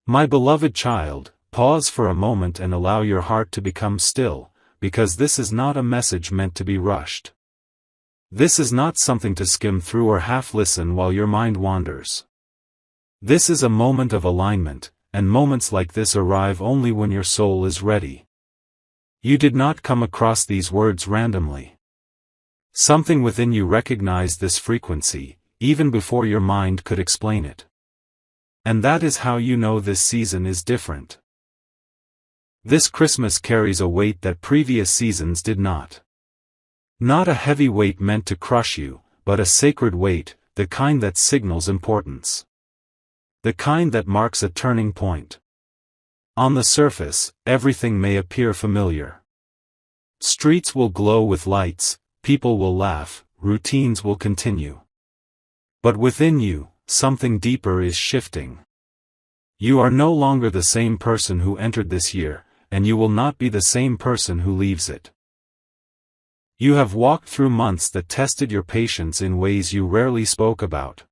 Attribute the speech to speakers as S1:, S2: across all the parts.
S1: My beloved child, pause for a moment and allow your heart to become still, because this is not a message meant to be rushed. This is not something to skim through or half listen while your mind wanders. This is a moment of alignment, and moments like this arrive only when your soul is ready. You did not come across these words randomly. Something within you recognized this frequency, even before your mind could explain it. And that is how you know this season is different. This Christmas carries a weight that previous seasons did not. Not a heavy weight meant to crush you, but a sacred weight, the kind that signals importance. The kind that marks a turning point. On the surface, everything may appear familiar. Streets will glow with lights, people will laugh, routines will continue. But within you, something deeper is shifting. You are no longer the same person who entered this year, and you will not be the same person who leaves it. You have walked through months that tested your patience in ways you rarely spoke about.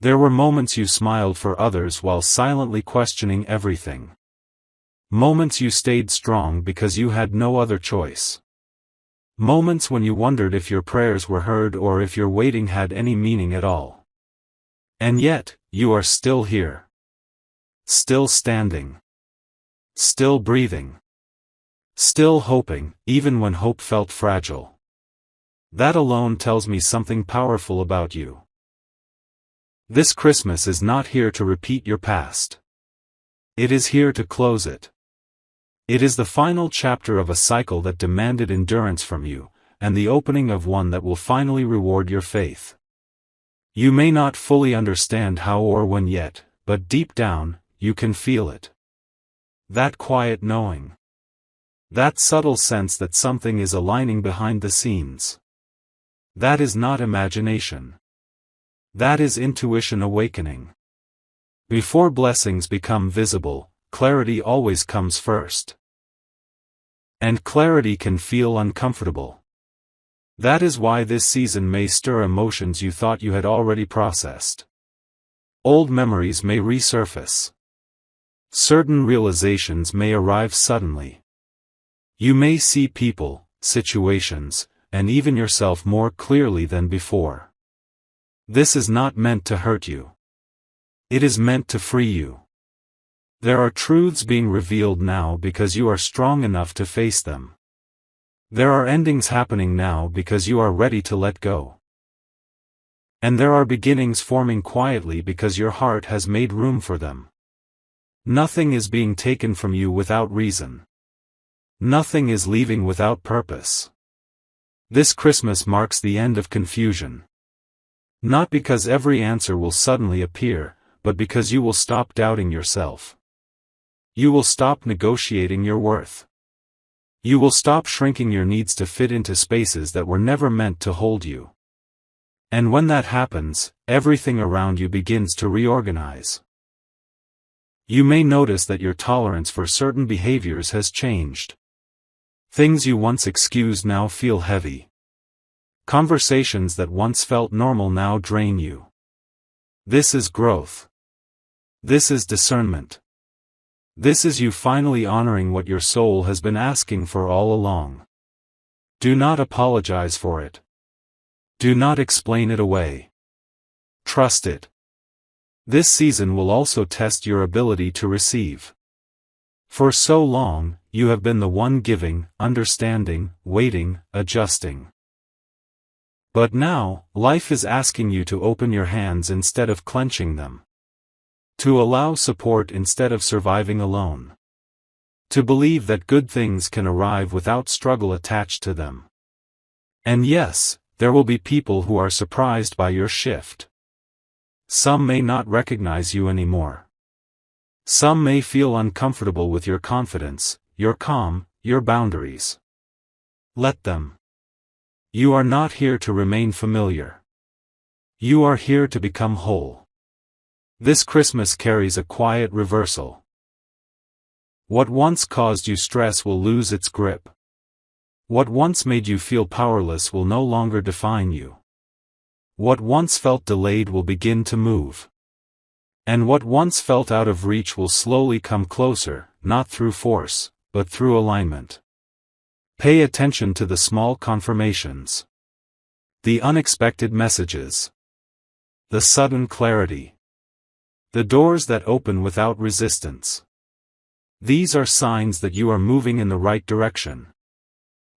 S1: There were moments you smiled for others while silently questioning everything. Moments you stayed strong because you had no other choice. Moments when you wondered if your prayers were heard or if your waiting had any meaning at all. And yet, you are still here. Still standing. Still breathing. Still hoping, even when hope felt fragile. That alone tells me something powerful about you. This Christmas is not here to repeat your past. It is here to close it. It is the final chapter of a cycle that demanded endurance from you, and the opening of one that will finally reward your faith. You may not fully understand how or when yet, but deep down, you can feel it. That quiet knowing. That subtle sense that something is aligning behind the scenes. That is not imagination. That is intuition awakening. Before blessings become visible, clarity always comes first. And clarity can feel uncomfortable. That is why this season may stir emotions you thought you had already processed. Old memories may resurface. Certain realizations may arrive suddenly. You may see people, situations, and even yourself more clearly than before. This is not meant to hurt you. It is meant to free you. There are truths being revealed now because you are strong enough to face them. There are endings happening now because you are ready to let go. And there are beginnings forming quietly because your heart has made room for them. Nothing is being taken from you without reason. Nothing is leaving without purpose. This Christmas marks the end of confusion. Not because every answer will suddenly appear, but because you will stop doubting yourself. You will stop negotiating your worth. You will stop shrinking your needs to fit into spaces that were never meant to hold you. And when that happens, everything around you begins to reorganize. You may notice that your tolerance for certain behaviors has changed. Things you once excused now feel heavy. Conversations that once felt normal now drain you. This is growth. This is discernment. This is you finally honoring what your soul has been asking for all along. Do not apologize for it. Do not explain it away. Trust it. This season will also test your ability to receive. For so long, you have been the one giving, understanding, waiting, adjusting. But now, life is asking you to open your hands instead of clenching them. To allow support instead of surviving alone. To believe that good things can arrive without struggle attached to them. And yes, there will be people who are surprised by your shift. Some may not recognize you anymore. Some may feel uncomfortable with your confidence, your calm, your boundaries. Let them. You are not here to remain familiar. You are here to become whole. This Christmas carries a quiet reversal. What once caused you stress will lose its grip. What once made you feel powerless will no longer define you. What once felt delayed will begin to move. And what once felt out of reach will slowly come closer, not through force, but through alignment. Pay attention to the small confirmations. The unexpected messages. The sudden clarity. The doors that open without resistance. These are signs that you are moving in the right direction.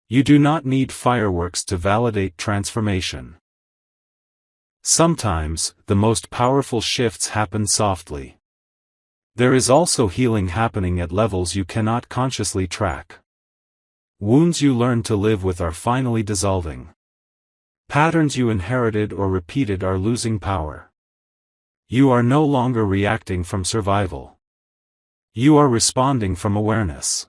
S1: You do not need fireworks to validate transformation. Sometimes, the most powerful shifts happen softly. There is also healing happening at levels you cannot consciously track. Wounds you learned to live with are finally dissolving. Patterns you inherited or repeated are losing power. You are no longer reacting from survival. You are responding from awareness.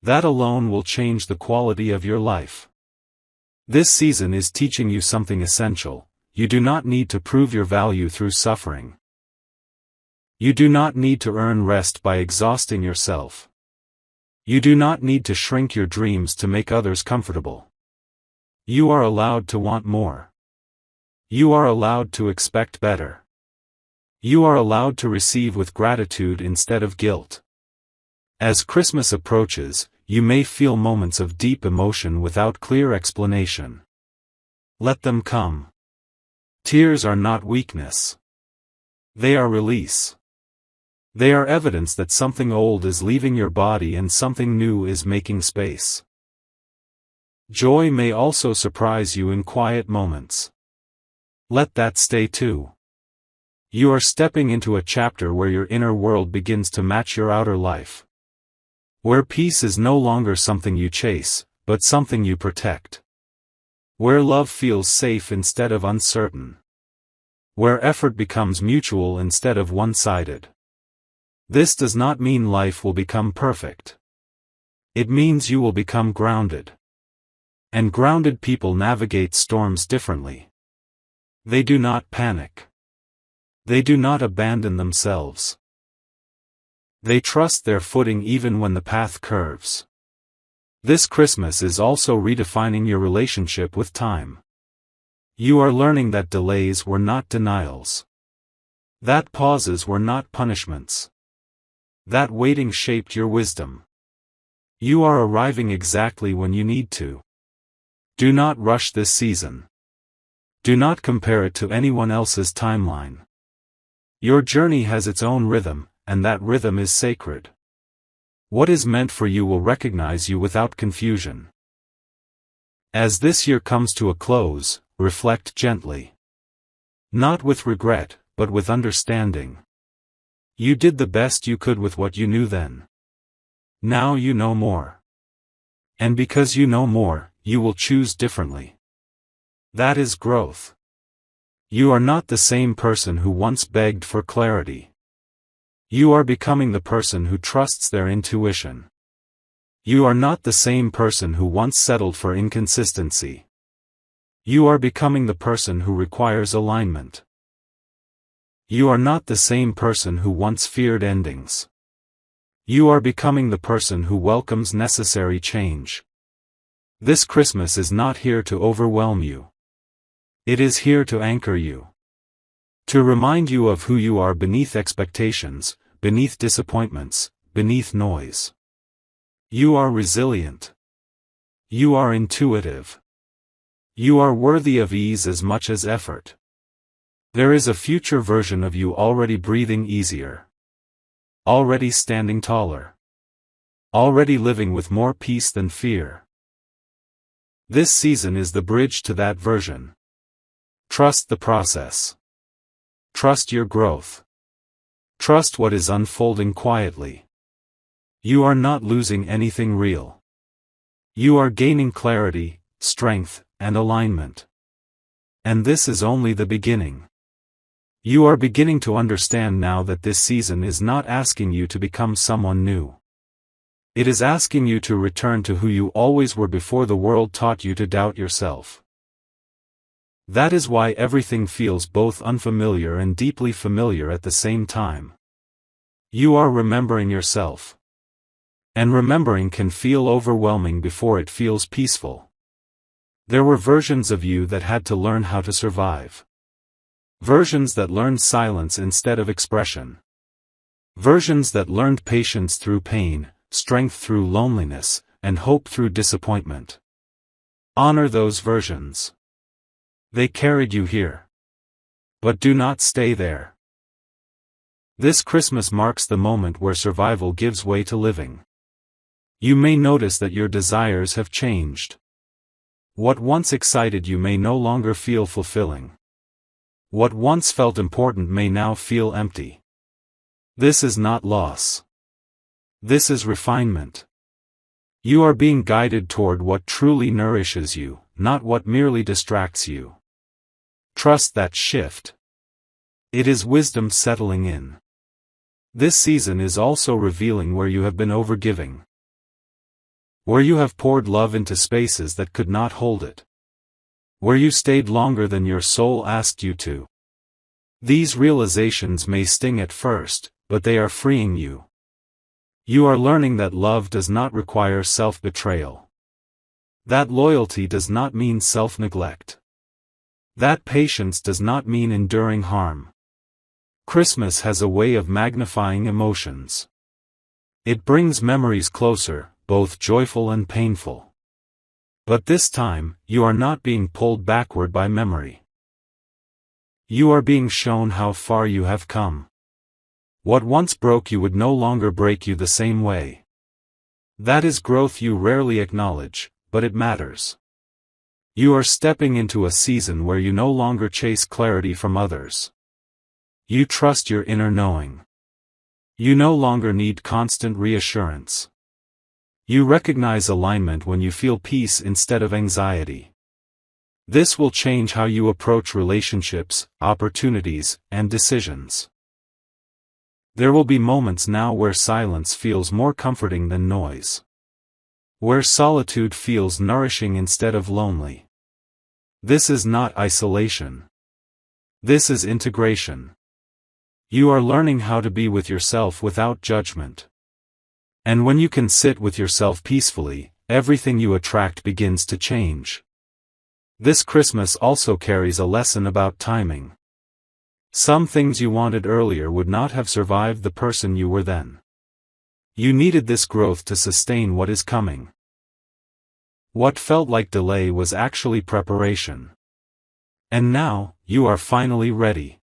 S1: That alone will change the quality of your life. This season is teaching you something essential. You do not need to prove your value through suffering. You do not need to earn rest by exhausting yourself. You do not need to shrink your dreams to make others comfortable. You are allowed to want more. You are allowed to expect better. You are allowed to receive with gratitude instead of guilt. As Christmas approaches, you may feel moments of deep emotion without clear explanation. Let them come. Tears are not weakness. They are release. They are evidence that something old is leaving your body and something new is making space. Joy may also surprise you in quiet moments. Let that stay too. You are stepping into a chapter where your inner world begins to match your outer life. Where peace is no longer something you chase, but something you protect. Where love feels safe instead of uncertain. Where effort becomes mutual instead of one-sided. This does not mean life will become perfect. It means you will become grounded. And grounded people navigate storms differently. They do not panic. They do not abandon themselves. They trust their footing even when the path curves. This Christmas is also redefining your relationship with time. You are learning that delays were not denials. That pauses were not punishments. That waiting shaped your wisdom. You are arriving exactly when you need to. Do not rush this season. Do not compare it to anyone else's timeline. Your journey has its own rhythm, and that rhythm is sacred. What is meant for you will recognize you without confusion. As this year comes to a close, reflect gently. Not with regret, but with understanding. You did the best you could with what you knew then. Now you know more. And because you know more, you will choose differently. That is growth. You are not the same person who once begged for clarity. You are becoming the person who trusts their intuition. You are not the same person who once settled for inconsistency. You are becoming the person who requires alignment. You are not the same person who once feared endings. You are becoming the person who welcomes necessary change. This Christmas is not here to overwhelm you. It is here to anchor you. To remind you of who you are beneath expectations, beneath disappointments, beneath noise. You are resilient. You are intuitive. You are worthy of ease as much as effort. There is a future version of you already breathing easier. Already standing taller. Already living with more peace than fear. This season is the bridge to that version. Trust the process. Trust your growth. Trust what is unfolding quietly. You are not losing anything real. You are gaining clarity, strength, and alignment. And this is only the beginning. You are beginning to understand now that this season is not asking you to become someone new. It is asking you to return to who you always were before the world taught you to doubt yourself. That is why everything feels both unfamiliar and deeply familiar at the same time. You are remembering yourself. And remembering can feel overwhelming before it feels peaceful. There were versions of you that had to learn how to survive. Versions that learned silence instead of expression. Versions that learned patience through pain, strength through loneliness, and hope through disappointment. Honor those versions. They carried you here. But do not stay there. This Christmas marks the moment where survival gives way to living. You may notice that your desires have changed. What once excited you may no longer feel fulfilling. What once felt important may now feel empty. This is not loss. This is refinement. You are being guided toward what truly nourishes you, not what merely distracts you. Trust that shift. It is wisdom settling in. This season is also revealing where you have been overgiving. Where you have poured love into spaces that could not hold it. Where you stayed longer than your soul asked you to. These realizations may sting at first, but they are freeing you. You are learning that love does not require self-betrayal. That loyalty does not mean self-neglect. That patience does not mean enduring harm. Christmas has a way of magnifying emotions. It brings memories closer, both joyful and painful. But this time, you are not being pulled backward by memory. You are being shown how far you have come. What once broke you would no longer break you the same way. That is growth you rarely acknowledge, but it matters. You are stepping into a season where you no longer chase clarity from others. You trust your inner knowing. You no longer need constant reassurance. You recognize alignment when you feel peace instead of anxiety. This will change how you approach relationships, opportunities, and decisions. There will be moments now where silence feels more comforting than noise. Where solitude feels nourishing instead of lonely. This is not isolation. This is integration. You are learning how to be with yourself without judgment. And when you can sit with yourself peacefully, everything you attract begins to change. This Christmas also carries a lesson about timing. Some things you wanted earlier would not have survived the person you were then. You needed this growth to sustain what is coming. What felt like delay was actually preparation. And now, you are finally ready.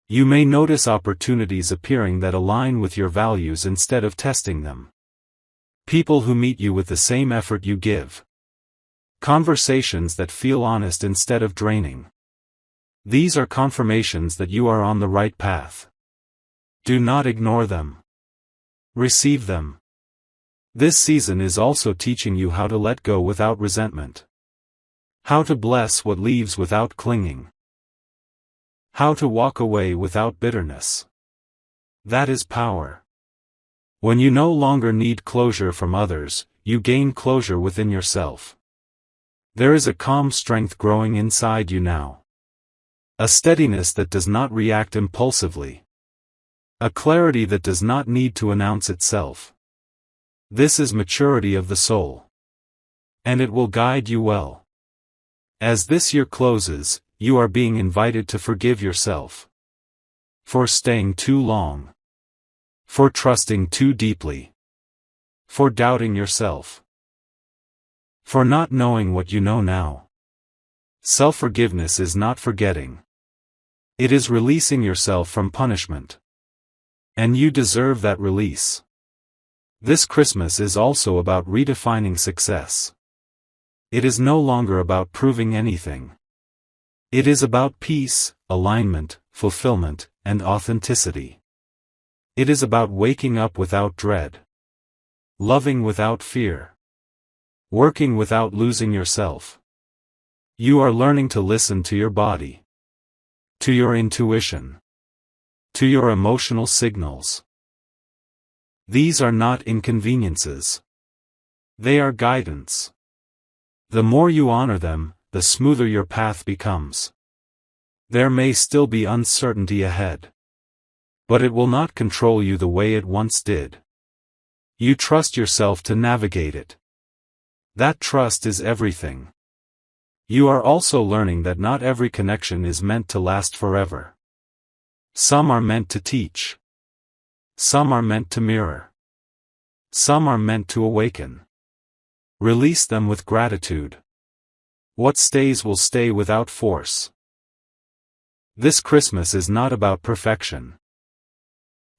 S1: You may notice opportunities appearing that align with your values instead of testing them. People who meet you with the same effort you give. Conversations that feel honest instead of draining. These are confirmations that you are on the right path. Do not ignore them. Receive them. This season is also teaching you how to let go without resentment. How to bless what leaves without clinging. How to walk away without bitterness. That is power. When you no longer need closure from others, you gain closure within yourself. There is a calm strength growing inside you now. A steadiness that does not react impulsively. A clarity that does not need to announce itself. This is maturity of the soul. And it will guide you well. As this year closes, you are being invited to forgive yourself. For staying too long. For trusting too deeply. For doubting yourself. For not knowing what you know now. Self-forgiveness is not forgetting. It is releasing yourself from punishment. And you deserve that release. This Christmas is also about redefining success. It is no longer about proving anything. It is about peace, alignment, fulfillment, and authenticity. It is about waking up without dread. Loving without fear. Working without losing yourself. You are learning to listen to your body. To your intuition. To your emotional signals. These are not inconveniences. They are guidance. The more you honor them, the smoother your path becomes. There may still be uncertainty ahead. But it will not control you the way it once did. You trust yourself to navigate it. That trust is everything. You are also learning that not every connection is meant to last forever. Some are meant to teach. Some are meant to mirror. Some are meant to awaken. Release them with gratitude. What stays will stay without force. This Christmas is not about perfection.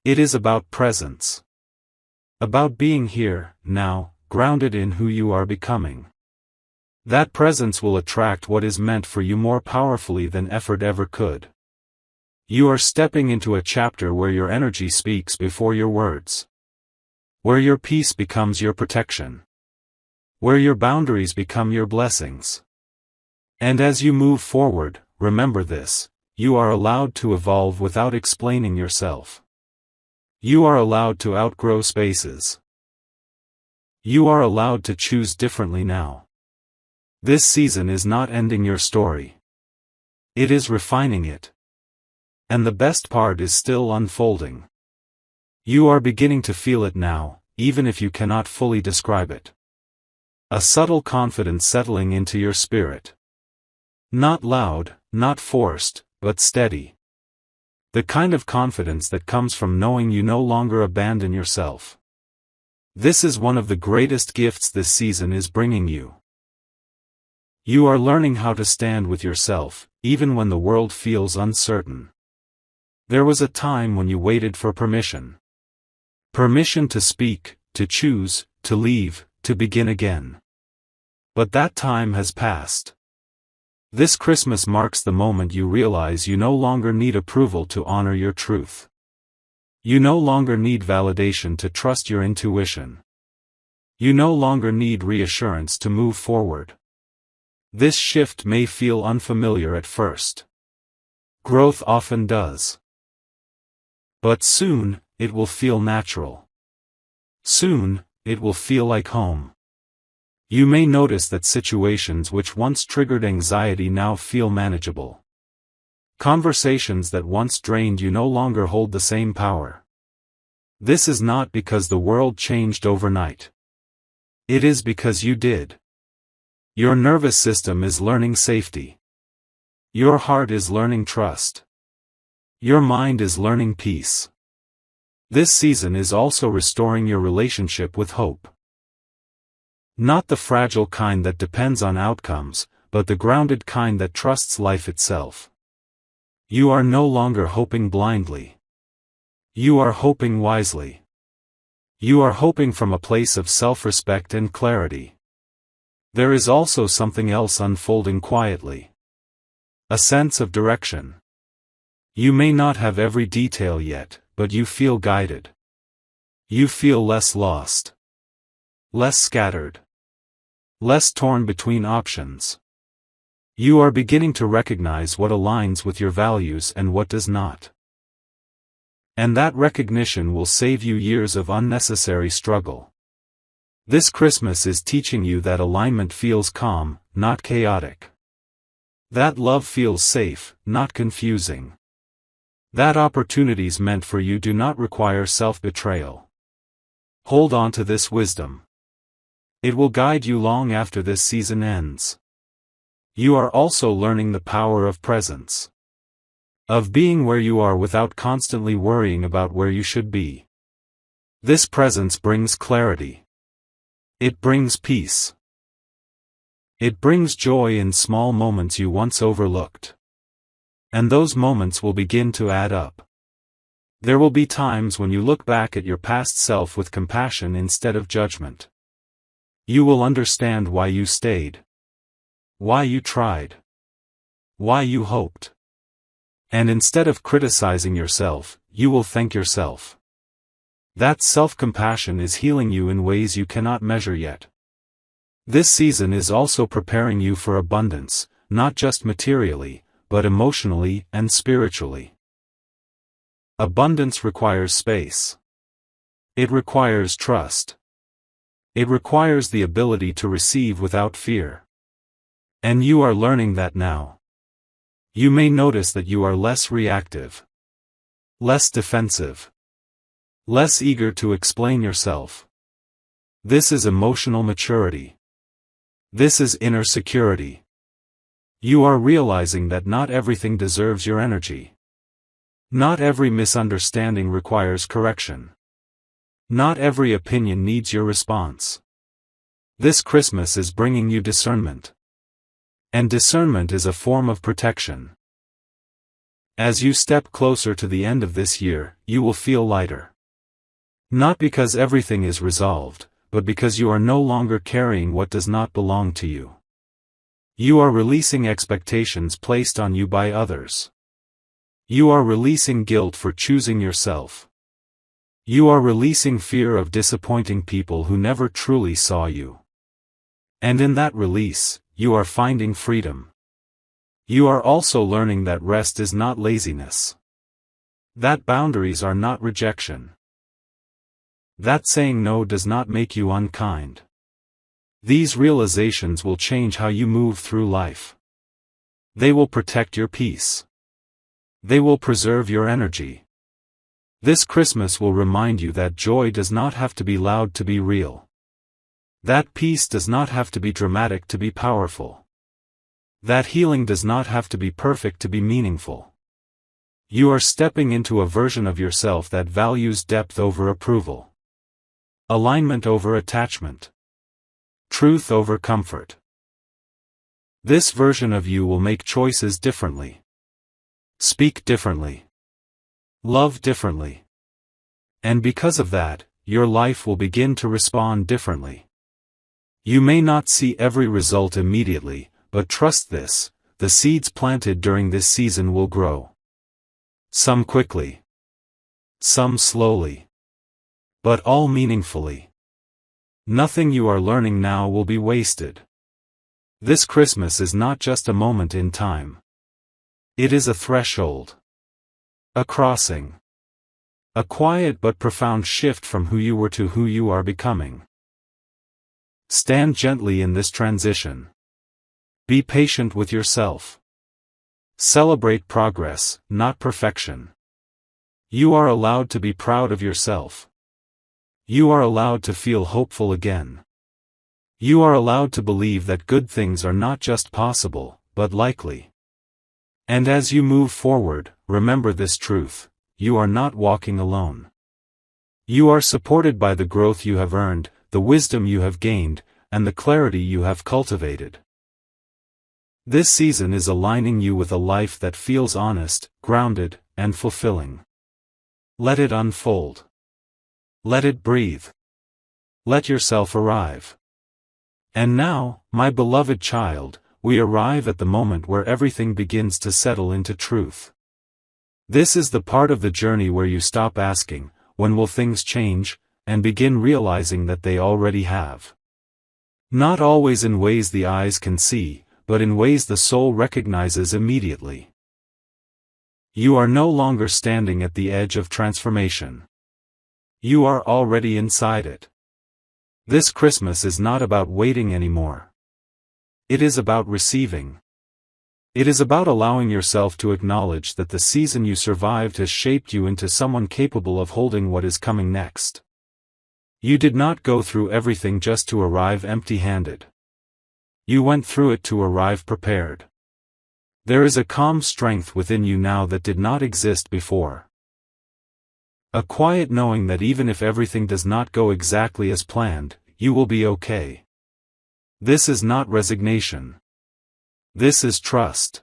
S1: It is about presence. About being here, now, grounded in who you are becoming. That presence will attract what is meant for you more powerfully than effort ever could. You are stepping into a chapter where your energy speaks before your words. Where your peace becomes your protection. Where your boundaries become your blessings. And as you move forward, remember this: you are allowed to evolve without explaining yourself. You are allowed to outgrow spaces. You are allowed to choose differently now. This season is not ending your story. It is refining it. And the best part is still unfolding. You are beginning to feel it now, even if you cannot fully describe it. A subtle confidence settling into your spirit. Not loud, not forced, but steady. The kind of confidence that comes from knowing you no longer abandon yourself. This is one of the greatest gifts this season is bringing you. You are learning how to stand with yourself, even when the world feels uncertain. There was a time when you waited for permission. Permission to speak, to choose, to leave, to begin again. But that time has passed. This Christmas marks the moment you realize you no longer need approval to honor your truth. You no longer need validation to trust your intuition. You no longer need reassurance to move forward. This shift may feel unfamiliar at first. Growth often does. But soon, it will feel natural. Soon, it will feel like home. You may notice that situations which once triggered anxiety now feel manageable. Conversations that once drained you no longer hold the same power. This is not because the world changed overnight. It is because you did. Your nervous system is learning safety. Your heart is learning trust. Your mind is learning peace. This season is also restoring your relationship with hope. Not the fragile kind that depends on outcomes, but the grounded kind that trusts life itself. You are no longer hoping blindly. You are hoping wisely. You are hoping from a place of self-respect and clarity. There is also something else unfolding quietly. A sense of direction. You may not have every detail yet, but you feel guided. You feel less lost. Less scattered. Less torn between options. You are beginning to recognize what aligns with your values and what does not. And that recognition will save you years of unnecessary struggle. This Christmas is teaching you that alignment feels calm, not chaotic. That love feels safe, not confusing. That opportunities meant for you do not require self-betrayal. Hold on to this wisdom. It will guide you long after this season ends. You are also learning the power of presence. Of being where you are without constantly worrying about where you should be. This presence brings clarity. It brings peace. It brings joy in small moments you once overlooked. And those moments will begin to add up. There will be times when you look back at your past self with compassion instead of judgment. You will understand why you stayed. Why you tried. Why you hoped. And instead of criticizing yourself, you will thank yourself. That self-compassion is healing you in ways you cannot measure yet. This season is also preparing you for abundance, not just materially, but emotionally and spiritually. Abundance requires space. It requires trust. It requires the ability to receive without fear. And you are learning that now. You may notice that you are less reactive. Less defensive. Less eager to explain yourself. This is emotional maturity. This is inner security. You are realizing that not everything deserves your energy. Not every misunderstanding requires correction. Not every opinion needs your response. This Christmas is bringing you discernment. And discernment is a form of protection. As you step closer to the end of this year, you will feel lighter. Not because everything is resolved, but because you are no longer carrying what does not belong to you. You are releasing expectations placed on you by others. You are releasing guilt for choosing yourself. You are releasing fear of disappointing people who never truly saw you. And in that release, you are finding freedom. You are also learning that rest is not laziness. That boundaries are not rejection. That saying no does not make you unkind. These realizations will change how you move through life. They will protect your peace. They will preserve your energy. This Christmas will remind you that joy does not have to be loud to be real. That peace does not have to be dramatic to be powerful. That healing does not have to be perfect to be meaningful. You are stepping into a version of yourself that values depth over approval. Alignment over attachment. Truth over comfort. This version of you will make choices differently. Speak differently. Love differently. And because of that, your life will begin to respond differently. You may not see every result immediately, but trust this, the seeds planted during this season will grow. Some quickly. Some slowly. But all meaningfully. Nothing you are learning now will be wasted. This Christmas is not just a moment in time. It is a threshold. A crossing. A quiet but profound shift from who you were to who you are becoming. Stand gently in this transition. Be patient with yourself. Celebrate progress, not perfection. You are allowed to be proud of yourself. You are allowed to feel hopeful again. You are allowed to believe that good things are not just possible, but likely. And as you move forward, remember this truth: you are not walking alone. You are supported by the growth you have earned, the wisdom you have gained, and the clarity you have cultivated. This season is aligning you with a life that feels honest, grounded, and fulfilling. Let it unfold. Let it breathe. Let yourself arrive. And now, my beloved child, we arrive at the moment where everything begins to settle into truth. This is the part of the journey where you stop asking, when will things change, and begin realizing that they already have. Not always in ways the eyes can see, but in ways the soul recognizes immediately. You are no longer standing at the edge of transformation. You are already inside it. This Christmas is not about waiting anymore. It is about receiving. It is about allowing yourself to acknowledge that the season you survived has shaped you into someone capable of holding what is coming next. You did not go through everything just to arrive empty-handed. You went through it to arrive prepared. There is a calm strength within you now that did not exist before. A quiet knowing that even if everything does not go exactly as planned, you will be okay. This is not resignation. This is trust.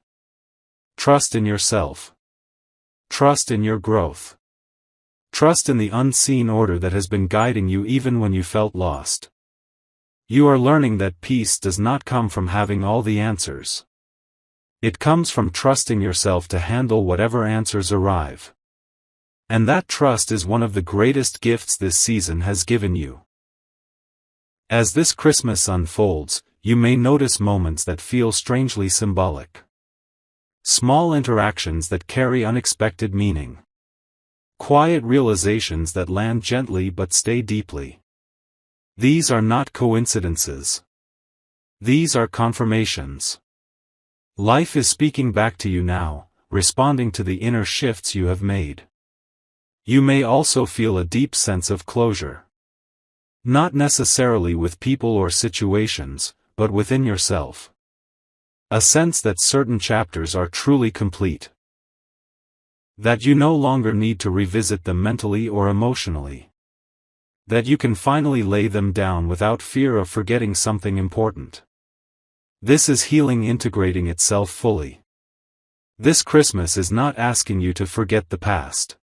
S1: Trust in yourself. Trust in your growth. Trust in the unseen order that has been guiding you even when you felt lost. You are learning that peace does not come from having all the answers. It comes from trusting yourself to handle whatever answers arrive. And that trust is one of the greatest gifts this season has given you. As this Christmas unfolds, you may notice moments that feel strangely symbolic. Small interactions that carry unexpected meaning. Quiet realizations that land gently but stay deeply. These are not coincidences. These are confirmations. Life is speaking back to you now, responding to the inner shifts you have made. You may also feel a deep sense of closure. Not necessarily with people or situations, but within yourself. A sense that certain chapters are truly complete. That you no longer need to revisit them mentally or emotionally. That you can finally lay them down without fear of forgetting something important. This is healing integrating itself fully. This Christmas is not asking you to forget the past.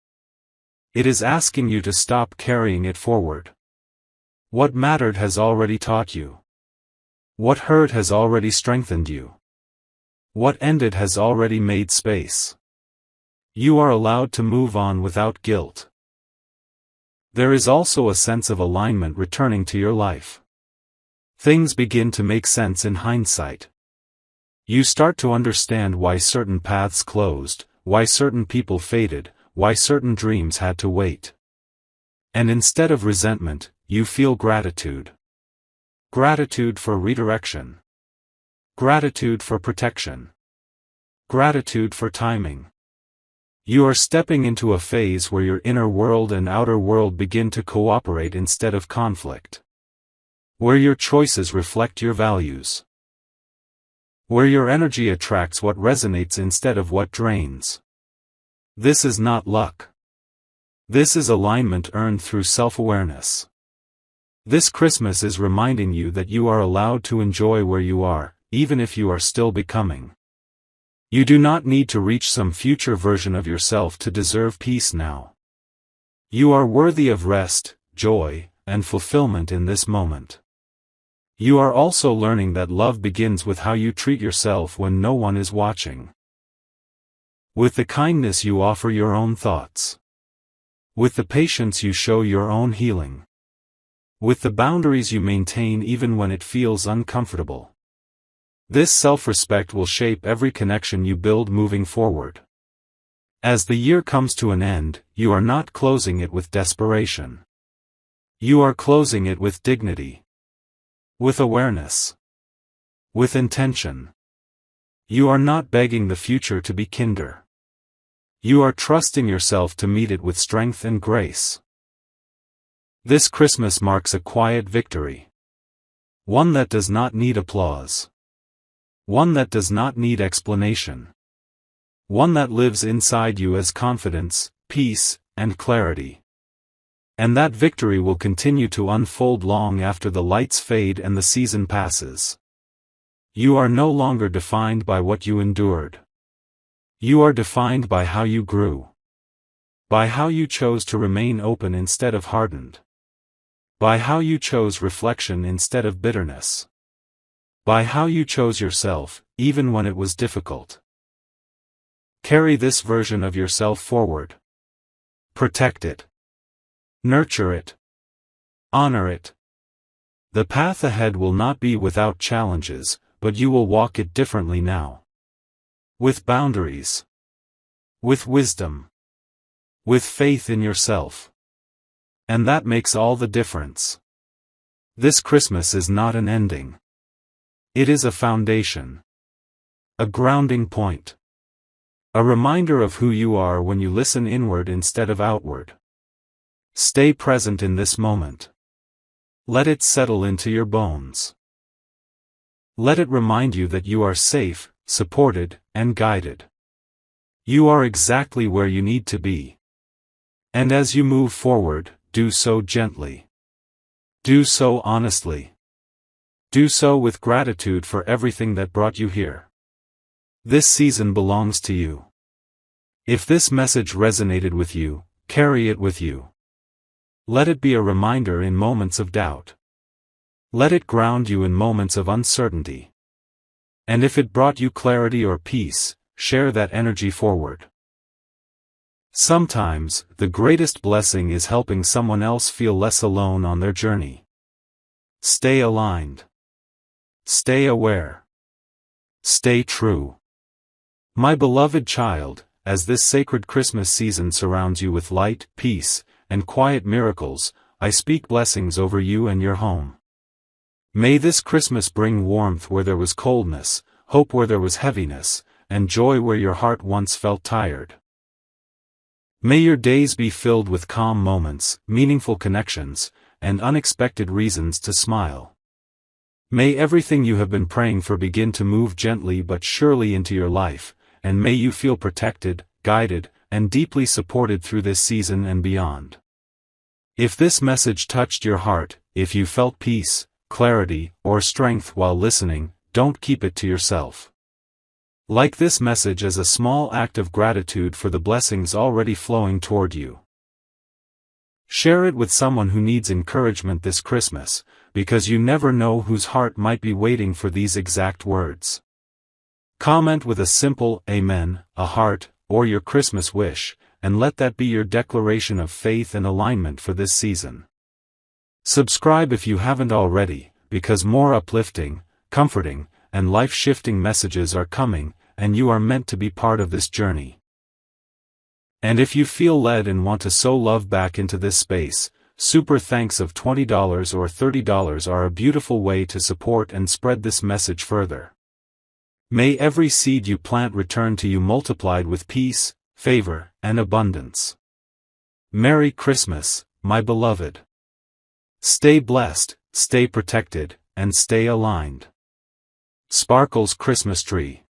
S1: It is asking you to stop carrying it forward. What mattered has already taught you. What hurt has already strengthened you. What ended has already made space. You are allowed to move on without guilt. There is also a sense of alignment returning to your life. Things begin to make sense in hindsight. You start to understand why certain paths closed, why certain people faded, why certain dreams had to wait. And instead of resentment, you feel gratitude. Gratitude for redirection. Gratitude for protection. Gratitude for timing. You are stepping into a phase where your inner world and outer world begin to cooperate instead of conflict. Where your choices reflect your values. Where your energy attracts what resonates instead of what drains. This is not luck. This is alignment earned through self-awareness. This Christmas is reminding you that you are allowed to enjoy where you are, even if you are still becoming. You do not need to reach some future version of yourself to deserve peace now. You are worthy of rest, joy, and fulfillment in this moment. You are also learning that love begins with how you treat yourself when no one is watching. With the kindness you offer your own thoughts. With the patience you show your own healing. With the boundaries you maintain even when it feels uncomfortable. This self-respect will shape every connection you build moving forward. As the year comes to an end, you are not closing it with desperation. You are closing it with dignity. With awareness. With intention. You are not begging the future to be kinder. You are trusting yourself to meet it with strength and grace. This Christmas marks a quiet victory. One that does not need applause. One that does not need explanation. One that lives inside you as confidence, peace, and clarity. And that victory will continue to unfold long after the lights fade and the season passes. You are no longer defined by what you endured. You are defined by how you grew. By how you chose to remain open instead of hardened. By how you chose reflection instead of bitterness. By how you chose yourself, even when it was difficult. Carry this version of yourself forward. Protect it. Nurture it. Honor it. The path ahead will not be without challenges, but you will walk it differently now. With boundaries. With wisdom. With faith in yourself. And that makes all the difference. This Christmas is not an ending. It is a foundation. A grounding point. A reminder of who you are when you listen inward instead of outward. Stay present in this moment. Let it settle into your bones. Let it remind you that you are safe, supported, and guided. You are exactly where you need to be. And as you move forward, do so gently. Do so honestly. Do so with gratitude for everything that brought you here. This season belongs to you. If this message resonated with you, carry it with you. Let it be a reminder in moments of doubt. Let it ground you in moments of uncertainty. And if it brought you clarity or peace, share that energy forward. Sometimes, the greatest blessing is helping someone else feel less alone on their journey. Stay aligned. Stay aware. Stay true. My beloved child, as this sacred Christmas season surrounds you with light, peace, and quiet miracles, I speak blessings over you and your home. May this Christmas bring warmth where there was coldness, hope where there was heaviness, and joy where your heart once felt tired. May your days be filled with calm moments, meaningful connections, and unexpected reasons to smile. May everything you have been praying for begin to move gently but surely into your life, and may you feel protected, guided, and deeply supported through this season and beyond. If this message touched your heart, if you felt peace, clarity, or strength while listening, don't keep it to yourself. Like this message as a small act of gratitude for the blessings already flowing toward you. Share it with someone who needs encouragement this Christmas, because you never know whose heart might be waiting for these exact words. Comment with a simple Amen, a heart, or your Christmas wish, and let that be your declaration of faith and alignment for this season. Subscribe if you haven't already, because more uplifting, comforting, and life-shifting messages are coming, and you are meant to be part of this journey. And if you feel led and want to sow love back into this space, super thanks of $20 or $30 are a beautiful way to support and spread this message further. May every seed you plant return to you multiplied with peace, favor, and abundance. Merry Christmas, my beloved. Stay blessed, stay protected, and stay aligned. Sparkles Christmas Tree.